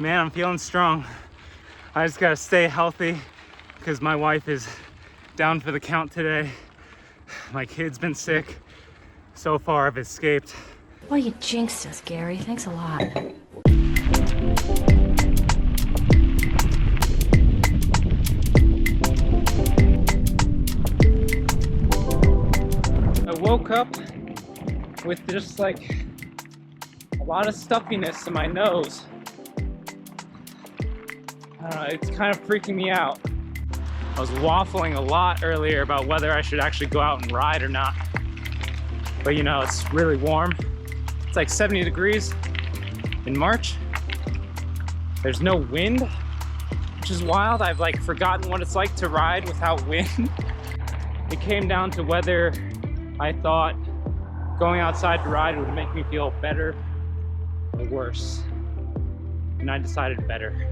Man, I'm feeling strong. I just gotta stay healthy because my wife is down for the count today. My kid's been sick. So far, I've escaped. Well, you jinxed us, Gary. Thanks a lot. I woke up with just like a lot of stuffiness in my nose. I don't know, it's kind of freaking me out. I was waffling a lot earlier about whether I should actually go out and ride or not. But you know, it's really warm. It's like 70 degrees in March. There's no wind, which is wild. I've like forgotten what it's like to ride without wind. It came down to whether I thought going outside to ride would make me feel better or worse. And I decided better.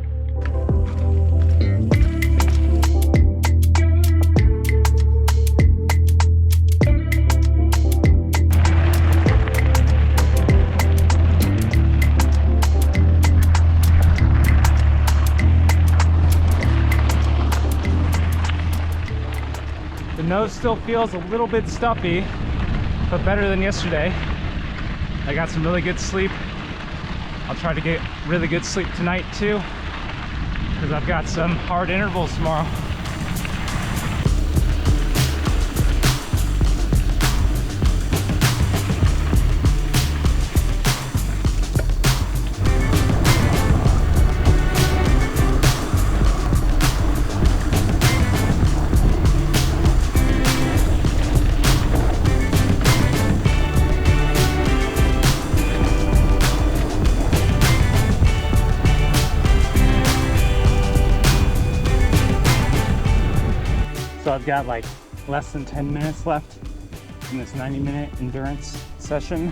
The nose still feels a little bit stuffy, but better than yesterday. I got some really good sleep. I'll try to get really good sleep tonight too, because I've got some hard intervals tomorrow. So I've got like less than 10 minutes left in this 90-minute endurance session.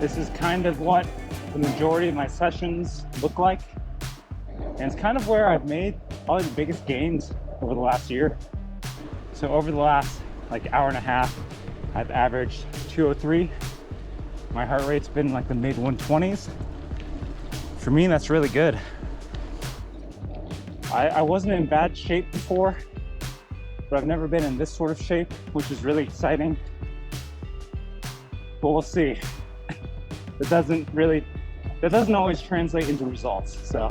This is kind of what the majority of my sessions look like. And it's kind of where I've made probably the biggest gains over the last year. So over the last like hour and a half, I've averaged 203. My heart rate's been like the mid 120s. For me, that's really good. I wasn't in bad shape before, but I've never been in this sort of shape, which is really exciting. But we'll see. That doesn't always translate into results, so.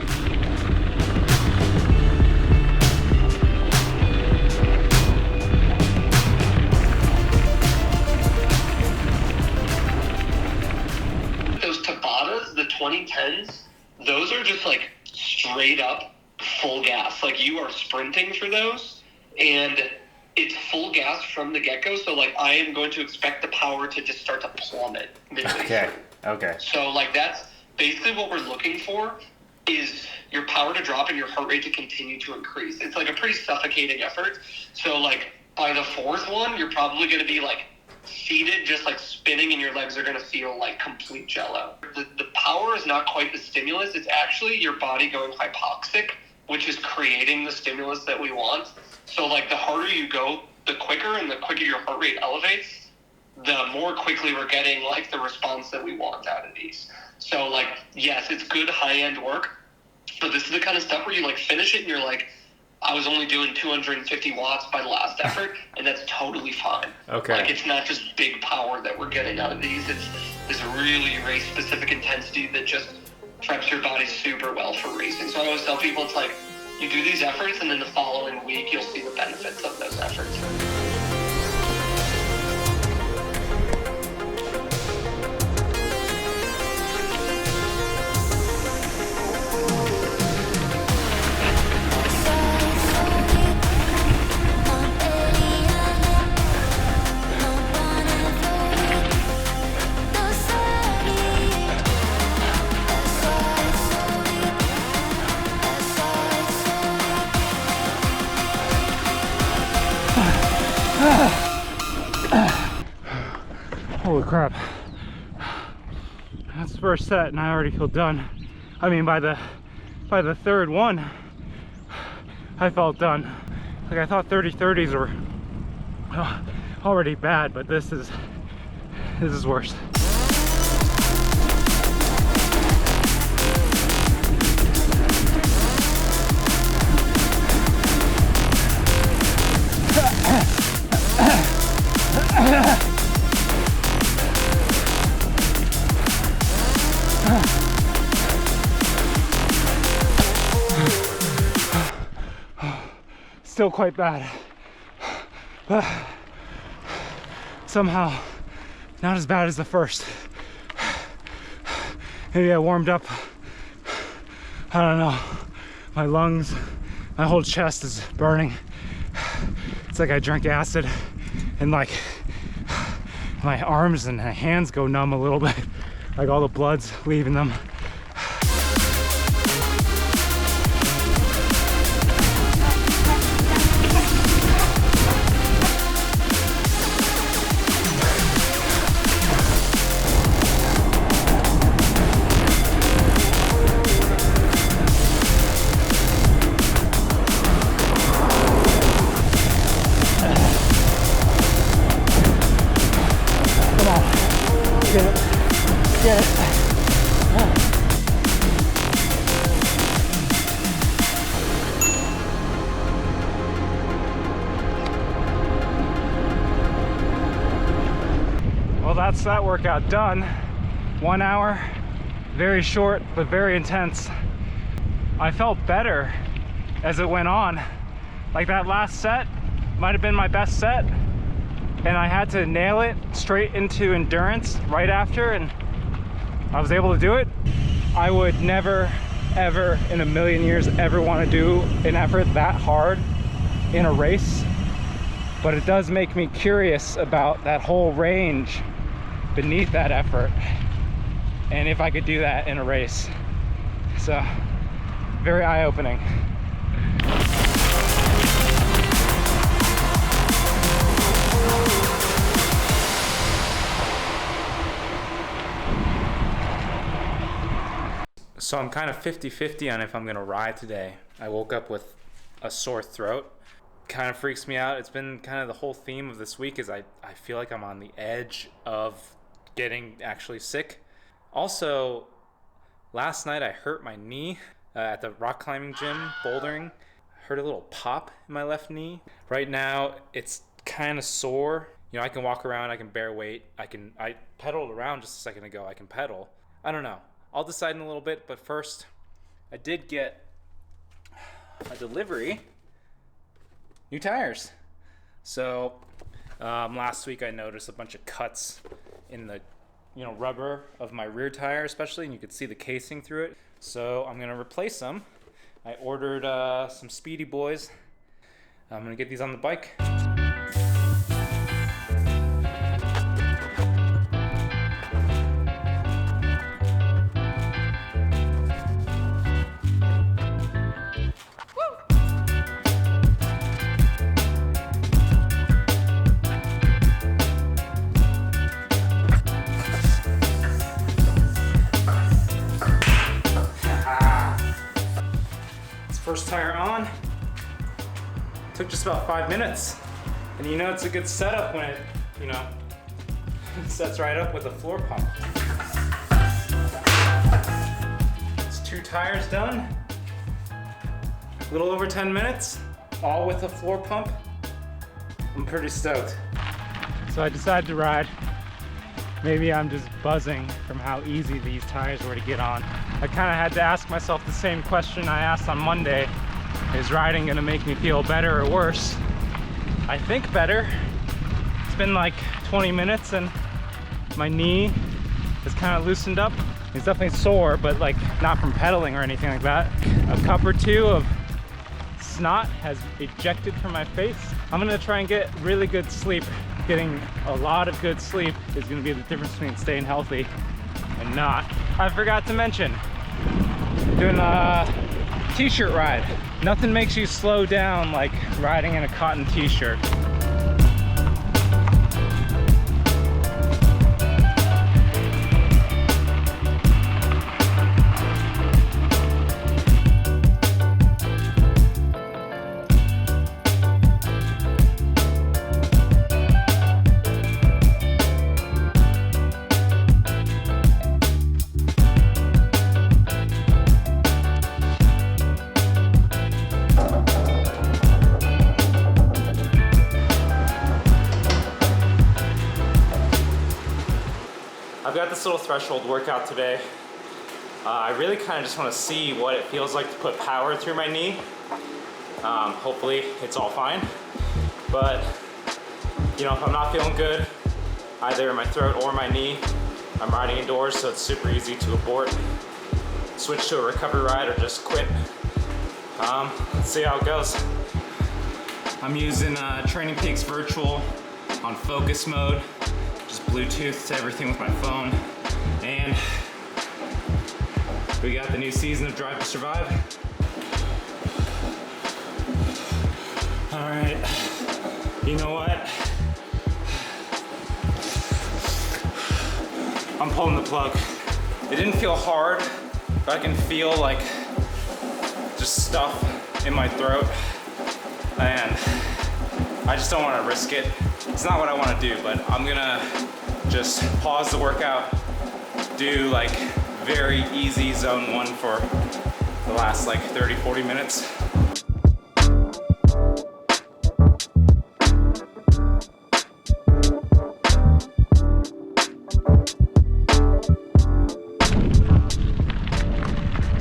Those Tabatas, the 2010s, those are just like straight up full gas. Like you are sprinting for those, and it's full gas from the get-go. So like I am going to expect the power to just start to plummet midway through. Okay. So like that's basically what we're looking for, is your power to drop and your heart rate to continue to increase. It's like a pretty suffocating effort. So like by the fourth one, you're probably going to be like seated, just like spinning, and your legs are going to feel like complete jello. The power is not quite the stimulus. It's actually your body going hypoxic, which is creating the stimulus that we want. So like the harder you go, the quicker, and the quicker your heart rate elevates, the more quickly we're getting like the response that we want out of these. So like, yes, it's good high-end work, but this is the kind of stuff where you like finish it and you're like, I was only doing 250 watts by the last effort, and that's totally fine. Okay. Like it's not just big power that we're getting out of these. It's this really race-specific intensity that just preps your body super well for racing. So I always tell people, it's like, you do these efforts, and then the following week, you'll see the benefits of those efforts. Holy crap. That's the first set and I already feel done. I mean, by the third one, I felt done. Like I thought 30-30s were already bad, but this is worse. still quite bad, but somehow not as bad as the first. Maybe I warmed up. I don't know. My lungs, my whole chest is burning. It's like I drank acid, and like my arms and my hands go numb a little bit. Like all the blood's leaving them. Well, that's that workout done. 1 hour, very short, but very intense. I felt better as it went on. Like that last set might have been my best set, and I had to nail it straight into endurance right after, and I was able to do it. I would never, ever in a million years ever want to do an effort that hard in a race, but it does make me curious about that whole range beneath that effort, and if I could do that in a race. So very eye-opening. So I'm kind of 50-50 on if I'm gonna ride today. I woke up with a sore throat. Kind of freaks me out. It's been kind of the whole theme of this week is I feel like I'm on the edge of getting actually sick. Also, last night I hurt my knee at the rock climbing gym, bouldering. I heard a little pop in my left knee. Right now it's kind of sore. You know, I can walk around, I can bear weight, I pedaled around just a second ago, I can pedal. I don't know. I'll decide in a little bit, but first, I did get a delivery, new tires. So last week I noticed a bunch of cuts in the rubber of my rear tire especially, and you could see the casing through it. So I'm gonna replace them. I ordered some Speedy Boys. I'm gonna get these on the bike. First tire on. Took just about 5 minutes. And you know it's a good setup when it, sets right up with a floor pump. It's 2 tires done. A little over 10 minutes, all with a floor pump. I'm pretty stoked. So I decided to ride. Maybe I'm just buzzing from how easy these tires were to get on. I kind of had to ask myself the same question I asked on Monday. Is riding gonna make me feel better or worse? I think better. It's been like 20 minutes and my knee is kind of loosened up. It's definitely sore, but like not from pedaling or anything like that. A cup or two of snot has ejected from my face. I'm gonna try and get really good sleep. Getting a lot of good sleep is gonna be the difference between staying healthy and not. I forgot to mention, doing a t-shirt ride. Nothing makes you slow down like riding in a cotton t-shirt. I've got this little threshold workout today. I really kind of just want to see what it feels like to put power through my knee. Hopefully it's all fine. But, you know, if I'm not feeling good, either in my throat or my knee, I'm riding indoors, so it's super easy to abort, switch to a recovery ride, or just quit. Let's see how it goes. I'm using Training Peaks Virtual on focus mode, just Bluetooth to everything with my phone, and we got the new season of Drive to Survive. All right, you know what? I'm pulling the plug. It didn't feel hard, but I can feel like just stuff in my throat, and I just don't want to risk it. It's not what I want to do, but I'm gonna just pause the workout, do like very easy zone 1 for the last like 30-40 minutes.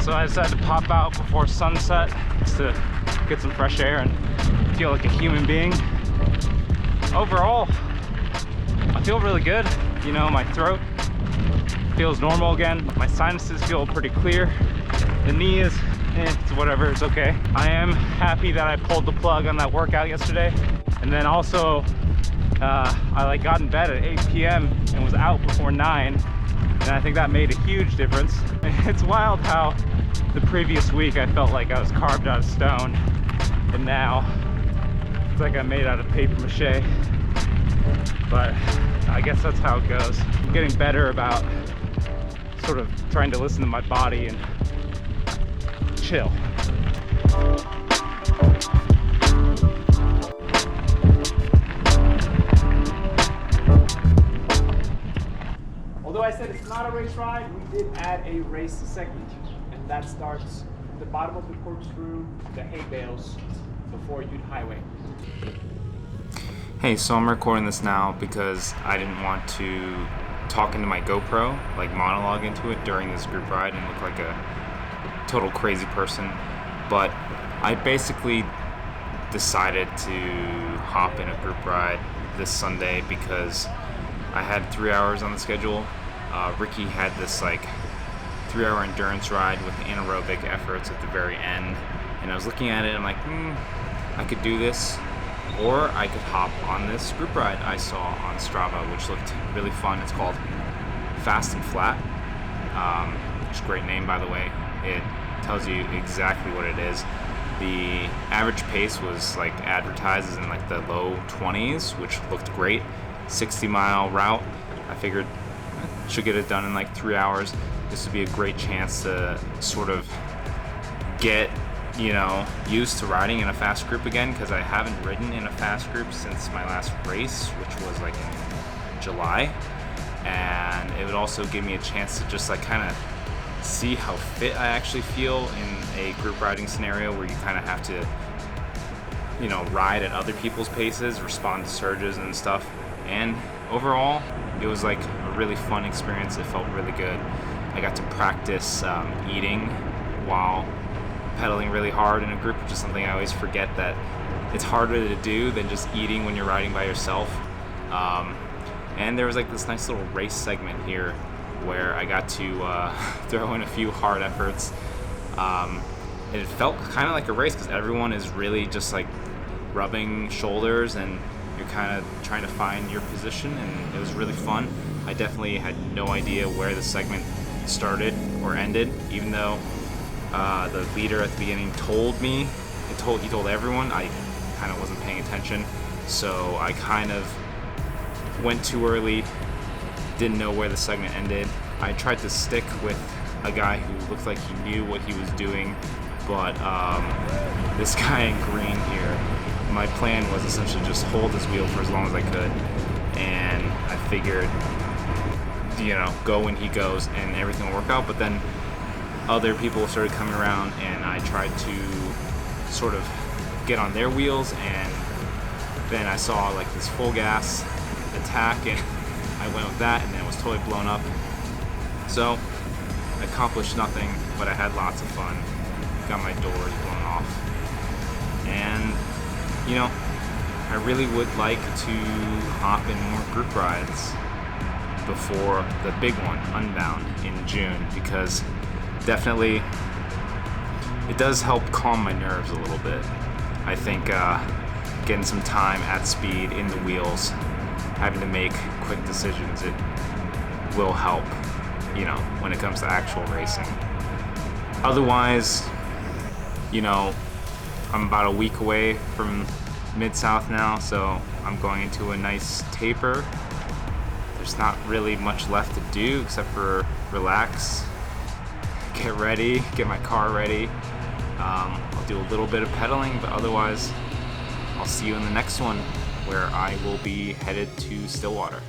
So I decided to pop out before sunset just to get some fresh air and feel like a human being. Overall, I feel really good. You know, my throat feels normal again. My sinuses feel pretty clear. The knee is, it's whatever, it's okay. I am happy that I pulled the plug on that workout yesterday. And then also, I like got in bed at 8 p.m. and was out before 9. And I think that made a huge difference. It's wild how the previous week I felt like I was carved out of stone, and now it's like I'm made out of paper mache. But I guess that's how it goes. I'm getting better about sort of trying to listen to my body and chill. Although I said it's not a race ride, we did add a race segment, and that starts at the bottom of the corkscrew, the hay bales, before Ute Highway. Hey, so I'm recording this now because I didn't want to talk into my GoPro, like monologue into it during this group ride and look like a total crazy person. But I basically decided to hop in a group ride this Sunday because I had 3 hours on the schedule. Ricky had this like 3-hour endurance ride with anaerobic efforts at the very end, and I was looking at it and I'm like, I could do this, or I could hop on this group ride I saw on Strava, which looked really fun. It's called Fast and Flat, which is a great name, by the way. It tells you exactly what it is. The average pace was like advertised in like the low 20s, which looked great. 60-mile route. I figured I should get it done in like 3 hours. This would be a great chance to sort of get, you know, used to riding in a fast group again, because I haven't ridden in a fast group since my last race, which was like in July. And it would also give me a chance to just like kind of see how fit I actually feel in a group riding scenario where you kind of have to, you know, ride at other people's paces, respond to surges and stuff. And overall, it was like a really fun experience. It felt really good. I got to practice eating while pedaling really hard in a group, which is something I always forget, that it's harder to do than just eating when you're riding by yourself. And there was like this nice little race segment here where I got to throw in a few hard efforts. It felt kind of like a race because everyone is really just like rubbing shoulders and you're kind of trying to find your position, and it was really fun. I definitely had no idea where the segment started or ended, even though the leader at the beginning told me, he told everyone. I kind of wasn't paying attention, so I kind of went too early, didn't know where the segment ended. I tried to stick with a guy who looked like he knew what he was doing, but this guy in green here, my plan was essentially just hold his wheel for as long as I could, and I figured, you know, go when he goes and everything will work out. But then other people started coming around and I tried to sort of get on their wheels, and then I saw like this full gas attack and I went with that, and then it was totally blown up. So I accomplished nothing, but I had lots of fun. Got my doors blown off. And, you know, I really would like to hop in more group rides before the big one, Unbound, in June, because definitely it does help calm my nerves a little bit. I think getting some time at speed in the wheels, having to make quick decisions, it will help, you know, when it comes to actual racing. Otherwise, you know, I'm about a week away from Mid-South now, so I'm going into a nice taper. There's not really much left to do except for relax, get ready, get my car ready. I'll do a little bit of pedaling, but otherwise I'll see you in the next one, where I will be headed to Stillwater.